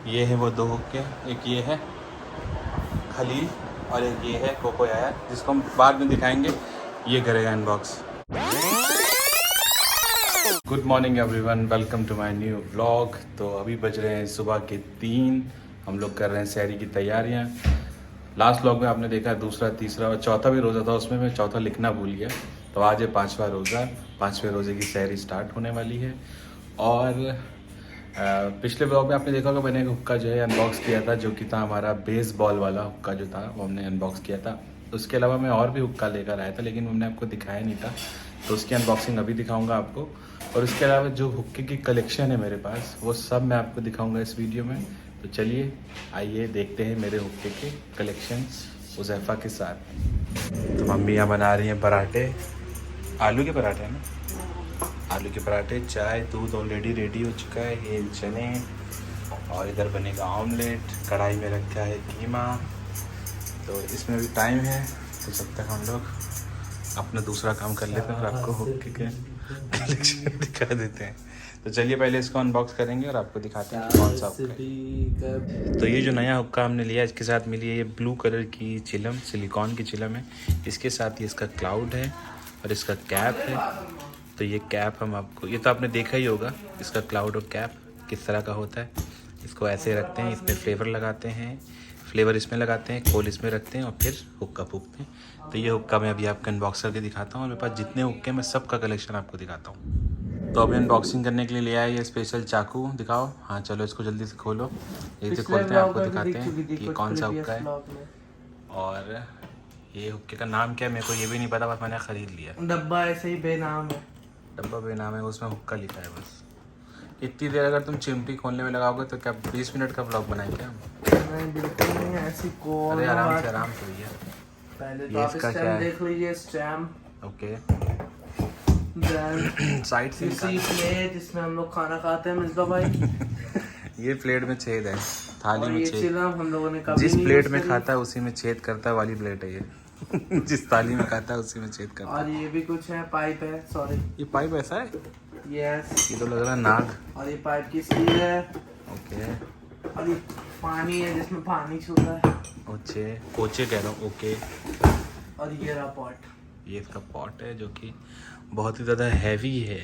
ये है वो दो हुक्के, एक ये है खलील और एक ये है कोको याया, जिसको हम बाद में दिखाएंगे। ये करेगा unbox. Good morning everyone, welcome to my new vlog. तो अभी बज रहे हैं सुबह के 3। हम लोग कर रहे हैं सहरी की तैयारियां। लास्ट व्लॉग में आपने देखा दूसरा, तीसरा और चौथा भी रोज़ा था, उसमें मैं चौथा लिखना भूल गया। तो आज है 5वां रोज़ा। 5वें रोज़े की सहरी स्टार्ट होने वाली है। और पिछले व्लॉग में आपने देखा होगा मैंने एक हुक्का जो है अनबॉक्स किया था, जो कि था हमारा बेसबॉल वाला हुक्का जो था, वो हमने अनबॉक्स किया था। उसके अलावा मैं और भी हुक्का लेकर आया था, लेकिन हमने आपको दिखाया नहीं था, तो उसकी अनबॉक्सिंग अभी दिखाऊंगा आपको। और उसके अलावा जो हुक्के की कलेक्शन है मेरे पास, वो सब मैं आपको दिखाऊंगा इस वीडियो में। तो चलिए आइए देखते हैं मेरे हुक्के के कलेक्शंस हुज़ैफ़ा के साथ। तो मम्मी यहाँ बना रही हैं पराठे, आलू के पराठे हैं ना, आलू के पराठे। चाय दूध ऑलरेडी रेडी हो चुका है, ये चने, और इधर बनेगा ऑमलेट। कढ़ाई में रखा है कीमा। तो इसमें भी टाइम है, तो जब तक हम लोग अपना दूसरा काम कर लेते हैं और आपको हुक्के के कलेक्शन दिखा देते हैं। तो चलिए पहले इसको अनबॉक्स करेंगे और आपको दिखाते हैं कि कौन सा हुक्का है। तो ये जो नया हुक्का हमने लिया, इसके साथ मिली है ये ब्लू कलर की चिलम, सिलिकॉन की चिलम है। इसके साथ ये इसका क्लाउड है और इसका कैप है। तो ये कैप हम आपको, ये तो आपने देखा ही होगा, इसका क्लाउड और कैप किस तरह का होता है। इसको ऐसे रखते हैं, इसमें फ्लेवर लगाते हैं, फ्लेवर इसमें लगाते हैं, कोल इसमें रखते हैं और फिर हुक्का फूकते हैं। तो ये हुक्का मैं अभी आपको अनबॉक्स करके दिखाता हूँ। और मेरे पास जितने हुक्के मैं सबका कलेक्शन आपको दिखाता हूँ। तो अभी अनबॉक्सिंग करने के लिए लिया है ये स्पेशल चाकू। दिखाओ, हाँ चलो इसको जल्दी से खोलो। ये खोलते हैं, आपको दिखाते हैं कि कौन सा हुक्का है। और ये हुक्के का नाम क्या है मेरे को ये भी नहीं पता, बस मैंने ख़रीद लिया। डब्बा ऐसे ही बेनाम है, डब्बा बेनाम है, उसमें हुक्का लिखा है बस। इतनी देर अगर तुम चिमटी खोलने में लगाओगे तो क्या 20 मिनट का ब्लॉग बनाएंगे हम? नहीं बिल्कुल नहीं, ऐसी कौन। अरे आराम से भैया। पहले तो आप स्टैम्प देख लीजिए, स्टैम्प। ओके। देन साइड से इसी प्लेट जिसमें हम लोग खाना खाते हैं मिसबा भाई। ये प्लेट में छेद है, थाली में छेद। चिलम हम लोगों ने कभी जिस नहीं प्लेट यूज में करी। खाता है उसी में छेद करता है वाली प्लेट है ये। जिस थाली में खाता है उसी में छेद करता है। और ये भी कुछ है, पाइप है, सॉरी ये पाइप ऐसा है? यस। ये तो लग रहा है नाग। और ये पाइप की सील है। ओके। और ये पानी है जिसमें पानी छूटा है। ओचे कोचे कह रहा हूँ। ओके। और ये रहा पॉट। ये इसका पॉट है जो कि बहुत ही ज़्यादा हैवी है।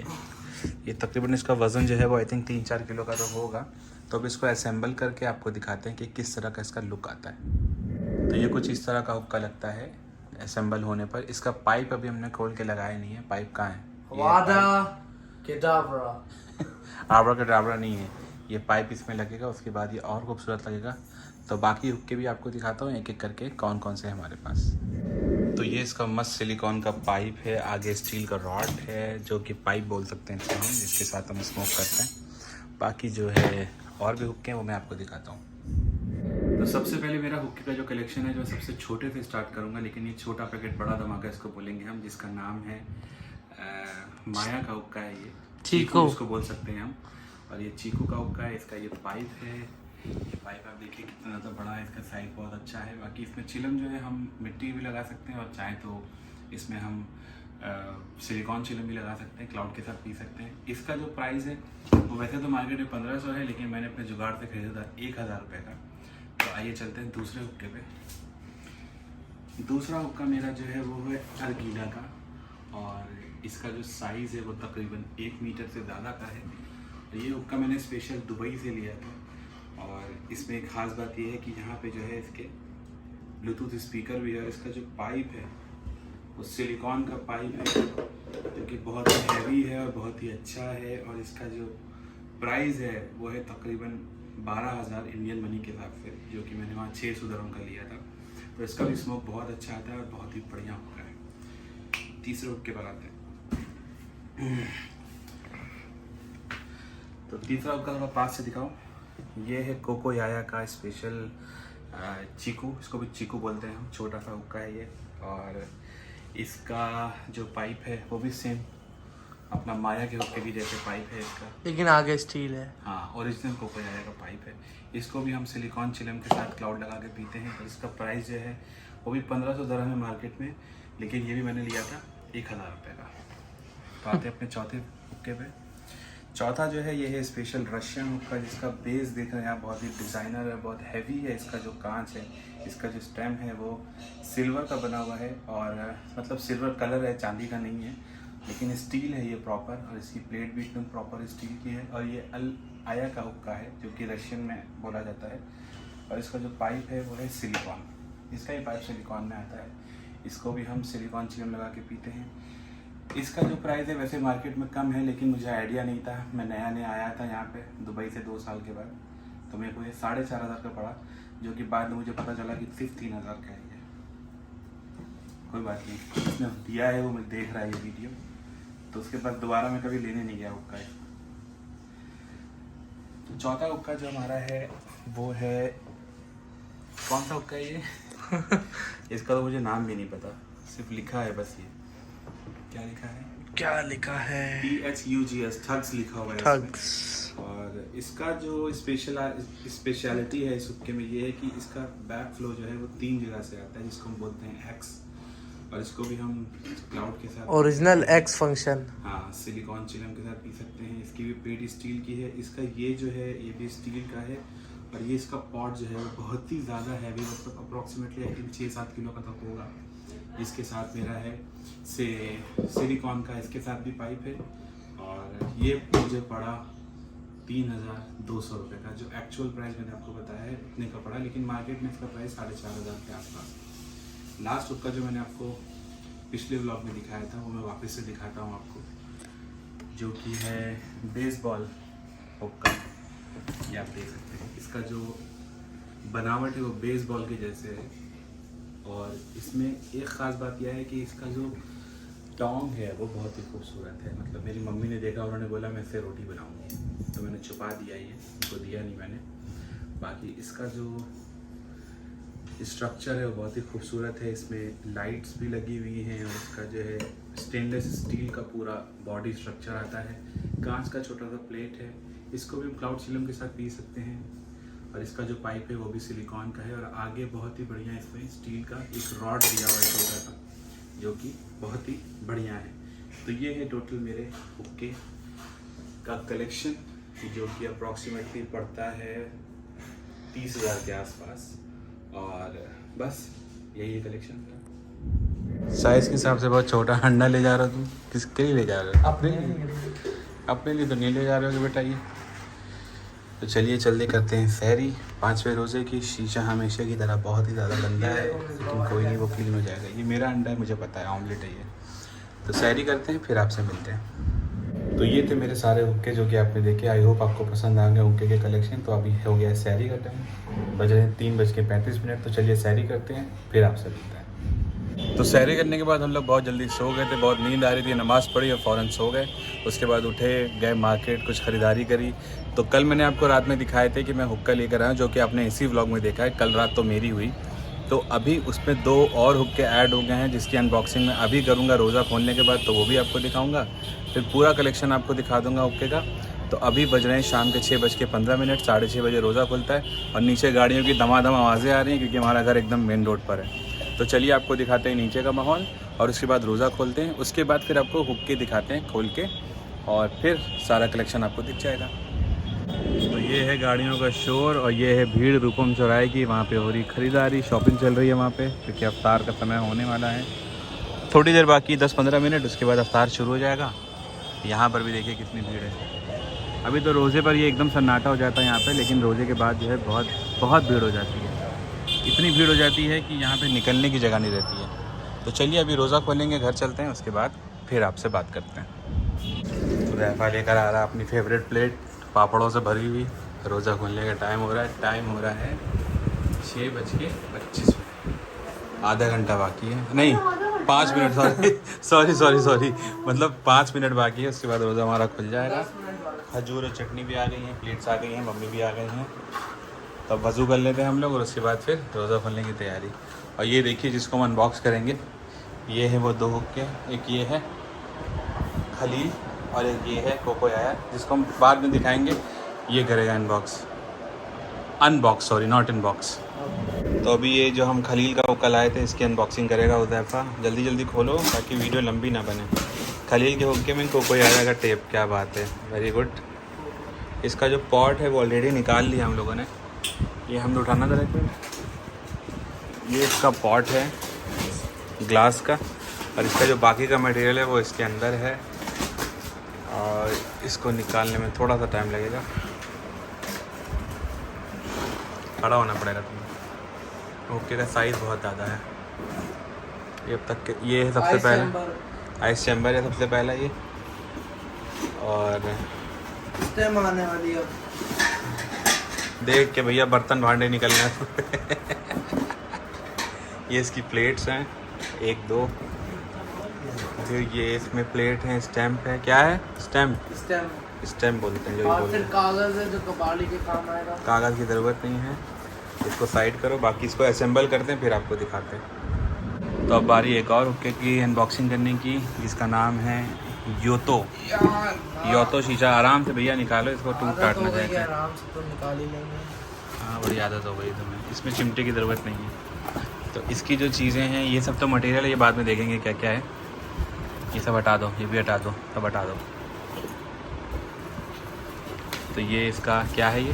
ये तकरीबन इसका वज़न जो है वो आई थिंक 3-4 किलो का तो होगा। तो अब इसको असेंबल करके आपको दिखाते हैं कि किस तरह का इसका लुक आता है। तो ये कुछ इस तरह का हुक्का लगता है असेंबल होने पर। इसका पाइप अभी हमने खोल के लगाया नहीं है। पाइप कहाँ है? वादा केडाब्रा। आबरा का ड्राबरा नहीं है, ये पाइप इसमें लगेगा, उसके बाद ये और खूबसूरत लगेगा। तो बाकी हुक्के भी आपको दिखाता हूँ एक एक करके कौन कौन से हैं हमारे पास। तो ये इसका मस्त सिलिकॉन का पाइप है, आगे स्टील का रॉड है जो कि पाइप बोल सकते हैं इसको हम, जिसके साथ हम स्मोक करते हैं। बाकी जो है और भी हुक्के हैं वो मैं आपको दिखाता हूँ। तो सबसे पहले मेरा हुक्के का जो कलेक्शन है, जो सबसे छोटे से स्टार्ट करूँगा, लेकिन ये छोटा पैकेट बड़ा धमाका इसको बोलेंगे हम, जिसका नाम है माया का हुक्का है। ये चीकू इसको बोल सकते हैं हम। और ये चीकू का हुक्का है। इसका ये पाइप है, ये पाइप आप देखिए कितना ज़्यादा बड़ा है, इसका साइज बहुत अच्छा है। बाकी इसमें चिलम जो है हम मिट्टी भी लगा सकते हैं, और चाहे तो इसमें हम सिलिकॉन चिलम भी लगा सकते हैं, क्लाउड के साथ पी सकते हैं। इसका जो प्राइस है वो वैसे तो मार्केट में 1500 है, लेकिन मैंने अपने जुगाड़ से खरीदा था 1000 रुपये का। तो आइए चलते हैं दूसरे हुक्के पे। दूसरा हुक्का मेरा जो है वो है अर्गीला का, और इसका जो साइज़ है वो तकरीबन 1 मीटर से ज़्यादा का है। ये हुक्का मैंने स्पेशल दुबई से लिया था। और इसमें एक ख़ास बात ये है कि यहाँ पे जो है इसके ब्लूटूथ स्पीकर भी है। इसका जो पाइप है वो सिलिकॉन का पाइप है, जो कि बहुत ही हैवी है और बहुत ही अच्छा है। और इसका जो प्राइस है वो है तकरीबन 12,000 इंडियन मनी के हिसाब से, जो कि मैंने वहाँ 600 दिरहम का लिया था। तो इसका भी स्मोक बहुत अच्छा आता है और बहुत ही बढ़िया हुक्का है। तीसरे हुक्के पर आते हैं। तो तीसरा हुक्का थोड़ा पास से दिखाओ। ये है कोको याया का स्पेशल चीकू, इसको भी चीकू बोलते हैं हम। छोटा सा हुक्का है ये। और इसका जो पाइप है वो भी सेम अपना माया के हुक्के की जैसे पाइप है इसका, लेकिन आगे स्टील है। हाँ, ओरिजिनल कोको याया का पाइप है। इसको भी हम सिलिकॉन चिलम के साथ क्लाउड लगा के पीते हैं। और इसका प्राइस जो है वो भी 1500 दिरहम है मार्केट में, लेकिन ये भी मैंने लिया था 1000 रुपये का। तो आते हैं अपने चौथे हुक्के पे। चौथा जो है ये है स्पेशल रशियन हुक का, जिसका बेस देख रहे हैं आप, बहुत ही डिज़ाइनर है, बहुत हैवी है। इसका जो कांच है, इसका जो स्टेम है वो सिल्वर का बना हुआ है, और मतलब सिल्वर कलर है, चांदी का नहीं है, लेकिन स्टील है ये प्रॉपर, और इसकी प्लेट भी एकदम प्रॉपर स्टील की है। और ये अल आया का हुक्का है, जो कि रशियन में बोला जाता है। और इसका जो पाइप है वो है सिलिकॉन, इसका ही पाइप सिलिकॉन में आता है। इसको भी हम सिलिकॉन चिलम लगा के पीते हैं। इसका जो प्राइस है वैसे मार्केट में कम है, लेकिन मुझे आइडिया नहीं था। मैं नया आया था यहाँ पे दुबई से 2 साल के बाद, तो मेरे को ये 4,500 का पड़ा, जो कि बाद में मुझे पता चला कि सिर्फ 3,000 का है ये। कोई बात नहीं, इसने दिया है वो मैं देख रहा है ये वीडियो, तो उसके बाद दोबारा मैं कभी लेने नहीं गया हुक्का। तो चौथा हुक्का जो हमारा है वो है, कौन सा हुक्का है ये? इसका तो मुझे नाम भी नहीं पता, सिर्फ लिखा है बस। ये क्या लिखा है? क्या लिखा है? THUGS, ठग्स लिखा हुआ है ठग्स। और इसका जो स्पेशलिटी है इस हुक्के में ये है कि इसका बैक फ्लो जो है वो 3 जगह से आता है, जिसको हम बोलते हैं एक्स। और इसको भी हम क्लाउड के साथ, ओरिजिनल एक्स फंक्शन, हाँ, सिलिकॉन चिलम के साथ पी सकते हैं। इसकी भी पेट स्टील की है। इसका ये जो है ये भी स्टील का है, और ये इसका पॉट जो है वो बहुत ही ज़्यादा हैवी, मतलब अप्रॉक्सीमेटली आई थिंक 6-7 किलो का तक होगा। इसके साथ मेरा है सिलिकॉन का, इसके साथ भी पाइप है, और ये मुझे पड़ा 3,200 रुपये का। जो एक्चुअल प्राइस मैंने आपको बताया है उतने का पड़ा, लेकिन मार्केट में इसका प्राइस 4,500 के आसपास। लास्ट हुक्का जो मैंने आपको पिछले व्लॉग में दिखाया था वो मैं वापस से दिखाता हूँ आपको, जो कि है बेसबॉल हुक्का। ये आप देख सकते हैं, इसका जो बनावट है वो बेसबॉल के जैसे है। और इसमें एक ख़ास बात यह है कि इसका जो टोंग है वो बहुत ही खूबसूरत है। मतलब मेरी मम्मी ने देखा, उन्होंने बोला मैं इससे रोटी बनाऊंगी, तो मैंने छुपा दिया, ये उनको दिया नहीं मैंने। बाकी इसका जो स्ट्रक्चर है वो बहुत ही खूबसूरत है। इसमें लाइट्स भी लगी हुई हैं, और इसका जो है स्टेनलेस स्टील का पूरा बॉडी स्ट्रक्चर आता है। कांच का छोटा सा प्लेट है। इसको भी हम क्लाउड चिलम के साथ पी सकते हैं। और इसका जो पाइप है वो भी सिलिकॉन का है, और आगे बहुत ही बढ़िया इसमें स्टील का एक रॉड दिया हुआ है छोटा सा, जो कि बहुत ही बढ़िया है। तो ये है टोटल मेरे हुक्के का कलेक्शन, जो कि अप्रॉक्सीमेटली पड़ता है 30,000 के आसपास। और बस यही है कलेक्शन का। साइज़ के हिसाब से बहुत छोटा अंडा ले जा रहा तू, किसके लिए ले जा रहा है? अपने लिए तो नहीं ले जा रहे हो बेटा ये। तो चलिए जल्दी करते हैं सहरी 5वें रोज़े की। शीशा हमेशा की तरह बहुत ही ज़्यादा गंदा है, लेकिन कोई नहीं, वो क्लीन हो जाएगा। ये मेरा अंडा है, मुझे पता है, ऑमलेट है ये। तो सहरी करते हैं, फिर आपसे मिलते हैं। तो ये थे मेरे सारे हुक्के जो कि आपने देखे। आई होप आपको पसंद आ गए हुक्के के कलेक्शन। तो अभी हो गया है सहरी का टाइम, बज रहे हैं 3:35। तो चलिए सहरी करते हैं, फिर आपसे मिलते हैं। तो सहरी करने के बाद हम लोग बहुत जल्दी सो गए थे, बहुत नींद आ रही थी, नमाज़ पढ़ी और फ़ौरन सो गए। उसके बाद उठे, गए मार्केट, कुछ ख़रीदारी करी। तो कल मैंने आपको रात में दिखाए थे कि मैं हुक्का लेकर आया, जो कि आपने इसी व्लॉग में देखा है। कल रात तो मेरी हुई, तो अभी उसमें 2 और हुक्के ऐड हो गए हैं, जिसकी अनबॉक्सिंग मैं अभी करूँगा रोज़ा खोलने के बाद, तो वो भी आपको दिखाऊँगा। फिर पूरा कलेक्शन आपको दिखा दूँगा हुक्के का। तो अभी बज रहे हैं शाम के 6:15, 6:30 बजे रोज़ा खुलता है, और नीचे गाड़ियों की दमादम आवाज़ें आ रही हैं, क्योंकि हमारा घर एकदम मेन रोड पर है। तो चलिए आपको दिखाते हैं नीचे का माहौल, और उसके बाद रोज़ा खोलते हैं। उसके बाद फिर आपको हुक्के दिखाते हैं खोल के, और फिर सारा कलेक्शन आपको दिख जाएगा। तो ये है गाड़ियों का शोर, और ये है भीड़ रूपम चौराहे की। वहाँ पे हो रही खरीदारी, शॉपिंग चल रही है वहाँ पे, क्योंकि अफ्तार का समय होने वाला है। थोड़ी देर बाकी, 10-15 मिनट, उसके बाद अफ्तार शुरू हो जाएगा। यहाँ पर भी देखिए कितनी भीड़ है। अभी तो रोज़े पर ये एकदम सन्नाटा हो जाता है यहाँ पे, लेकिन रोज़े के बाद जो है बहुत भीड़ हो जाती है। इतनी भीड़ हो जाती है कि यहाँ पे निकलने की जगह नहीं रहती है। तो चलिए अभी रोज़ा खोलेंगे, घर चलते हैं, उसके बाद फिर आपसे बात करते हैं। तो रैफा लेकर आ रहा है अपनी फेवरेट प्लेट पापड़ों से भरी हुई। रोज़ा खोलने का टाइम हो रहा है 6:25। आधा घंटा बाकी है, नहीं 5 मिनट, सॉरी मतलब 5 मिनट बाकी है। उसके बाद रोज़ा हमारा खुल जाएगा। खजूर और चटनी भी आ गई हैं, प्लेट्स आ गई हैं, मम्मी भी आ गई हैं। तब वज़ू कर लेते हैं हम लोग, और उसके बाद फिर रोज़ा खोलने की तैयारी। और ये देखिए जिसको हम अनबॉक्स करेंगे, ये है वो 2 हुक्के। एक ये है खलील, और एक ये है कोको यार, जिसको हम बाद में दिखाएंगे। ये करेगा अनबॉक्स, सॉरी नॉट इनबॉक्स। तो अभी ये जो हम खलील का हुक्का लाए थे, इसकी अनबॉक्सिंग करेगा हुज़ैफ़ा। जल्दी खोलो ताकि वीडियो लंबी ना बने। खलील के हुक्के में कोई आ जाएगा टेप, क्या बात है, वेरी गुड। इसका जो पॉट है वो ऑलरेडी निकाल लिया हम लोगों ने, ये हम उठाना था एक मिनट। ये इसका पॉट है ग्लास का, और इसका जो बाकी का मटेरियल है वो इसके अंदर है, और इसको निकालने में थोड़ा सा टाइम लगेगा, खड़ा होना पड़ेगा तुम्हें। हुक्के का साइज़ बहुत ज़्यादा है। ये अब तक ये है सबसे पहला आइस चैम्बर है, सबसे पहला ये, और स्टेम आने वाली है। देख के भैया बर्तन भांडे निकलने हैं। ये इसकी प्लेट्स हैं, 1 2, फिर ये इसमें प्लेट है, स्टैम्प है, क्या है स्टैम्प बोलते हैं जो और फिर कागज़ है जो कबाड़ी के काम आएगा। कागज़ की ज़रूरत नहीं है, इसको साइड करो, बाकी इसको असेंबल करते हैं फिर आपको दिखाते हैं। तो अब बारी एक और हुक्के की अनबॉक्सिंग करने की, जिसका नाम है योतो शीशा। आराम से भैया निकालो इसको, टूट टाट ना जाए। आराम से तो निकाल ही लेंगे। हाँ बड़ी आदत हो गई तुम्हें, इसमें चिमटे की ज़रूरत नहीं है। तो इसकी जो चीज़ें हैं, ये सब तो मटेरियल है, ये बाद में देखेंगे क्या क्या है। ये सब हटा दो, ये भी हटा दो, सब हटा दो। तो ये इसका क्या है, ये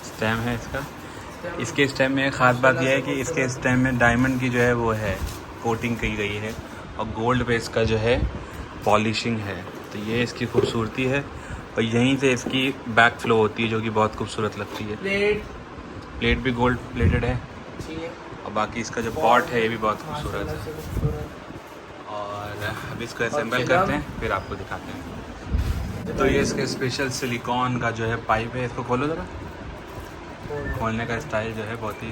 स्टेम है इसका। इसके स्टेम में ख़ास बात यह है कि इसके स्टेम में डायमंड की जो है वो है कोटिंग की गई है, और गोल्ड पे इसका जो है पॉलिशिंग है। तो ये इसकी खूबसूरती है, और यहीं से इसकी बैक फ्लो होती है जो कि बहुत खूबसूरत लगती है। प्लेट भी गोल्ड प्लेटेड है, और बाकी इसका जो पॉट है ये भी बहुत खूबसूरत है। और अब इसको असेंबल करते हैं फिर आपको दिखाते हैं। तो ये इसके स्पेशल सिलिकॉन का जो है पाइप है, इसको खोलो ज़रा। खोलने का स्टाइल जो है बहुत ही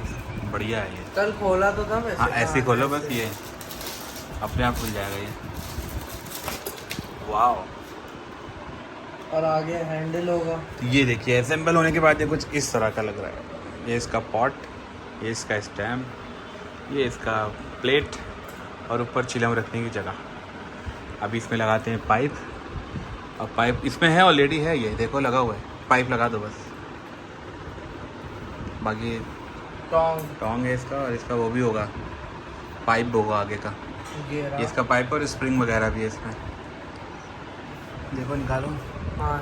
बढ़िया है। ये कल खोला तो था वैसे। हाँ ऐसे ही खोलो बस, ये अपने आप खुल जाएगा ये। वाओ। और आगे हैंडल होगा। तो ये देखिए असेंबल होने के बाद ये कुछ इस तरह का लग रहा है। ये इसका पॉट, ये इसका स्टैम्प, ये इसका प्लेट, और ऊपर चिलम रखने की जगह। अभी इसमें लगाते हैं पाइप, और पाइप इसमें है ऑलरेडी है, ये देखो लगा हुआ है, पाइप लगा दो बस। बाकी टोंग है इसका, और इसका वो भी होगा, पाइप होगा आगे का, ये इसका पाइप और स्प्रिंग वगैरह भी है इसमें। देखो निकालो। हाँ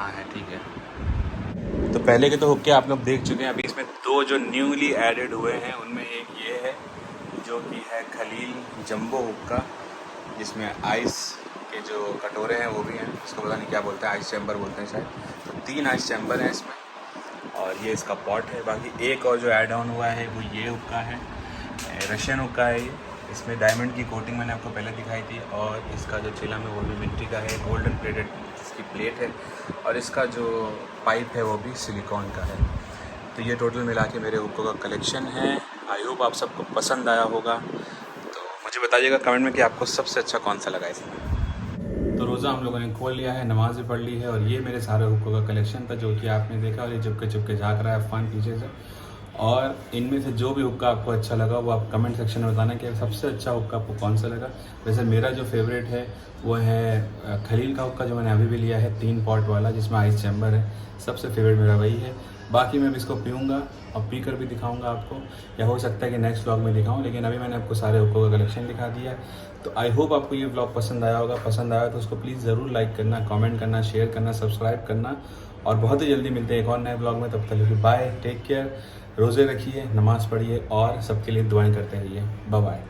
है ठीक है। तो पहले के तो हुक्के आप लोग देख चुके हैं। अभी इसमें 2 जो न्यूली एडेड हुए हैं, उनमें एक ये है जो कि है खलील जंबो हुक्का, जिसमें आइस के जो कटोरे हैं वो भी हैं, इसको पता नहीं क्या बोलते हैं, आइस चैम्बर बोलते हैं शायद। तो 3 आइस चैम्बर हैं इसमें, और ये इसका पॉट है। बाकी एक और जो ऐड ऑन हुआ है वो ये हुक्का है, रशियन हुक्का है ये। इसमें डायमंड की कोटिंग मैंने आपको पहले दिखाई थी, और इसका जो चिलम है वो भी मिट्टी का है, गोल्डन प्लेटेड इसकी प्लेट है, और इसका जो पाइप है वो भी सिलिकॉन का है। तो ये टोटल मिला के मेरे हुक्कों का कलेक्शन है। आई होप आप सबको पसंद आया होगा। तो मुझे बताइएगा कमेंट में कि आपको सबसे अच्छा कौन सा लगा इसमें। तो रोज़ा हम लोगों ने खोल लिया है, नमाज भी पढ़ ली है, और ये मेरे सारे हुक्कों का कलेक्शन था जो कि आपने देखा, और ये चुपके चुपके झाँक रहा है अफवान पीछे से। और इनमें से जो भी हुक्का आपको अच्छा लगा वो आप कमेंट सेक्शन में बताना कि सबसे अच्छा हुक्का आपको कौन सा लगा। वैसे मेरा जो फेवरेट है वो है खलील का हुक्का, जो मैंने अभी भी लिया है 3 पॉट वाला, जिसमें आइस चैम्बर है। सबसे फेवरेट मेरा वही है। बाकी मैं भी इसको पीऊँगा और पी कर भी दिखाऊँगा आपको, या हो सकता है कि नेक्स्ट व्लॉग में दिखाऊँ, लेकिन अभी मैंने आपको सारे हुक्कों का कलेक्शन दिखा दिया है। तो आई होप आपको ये व्लॉग पसंद आया होगा। पसंद आया तो उसको प्लीज़ ज़रूर लाइक करना, कमेंट करना, शेयर करना, सब्सक्राइब करना, और बहुत ही जल्दी मिलते हैं एक और नए व्लॉग में। तब तक बाय, टेक केयर, रोज़े रखिए, नमाज़ पढ़िए, और सबके लिए दुआएं करते रहिए। Bye bye.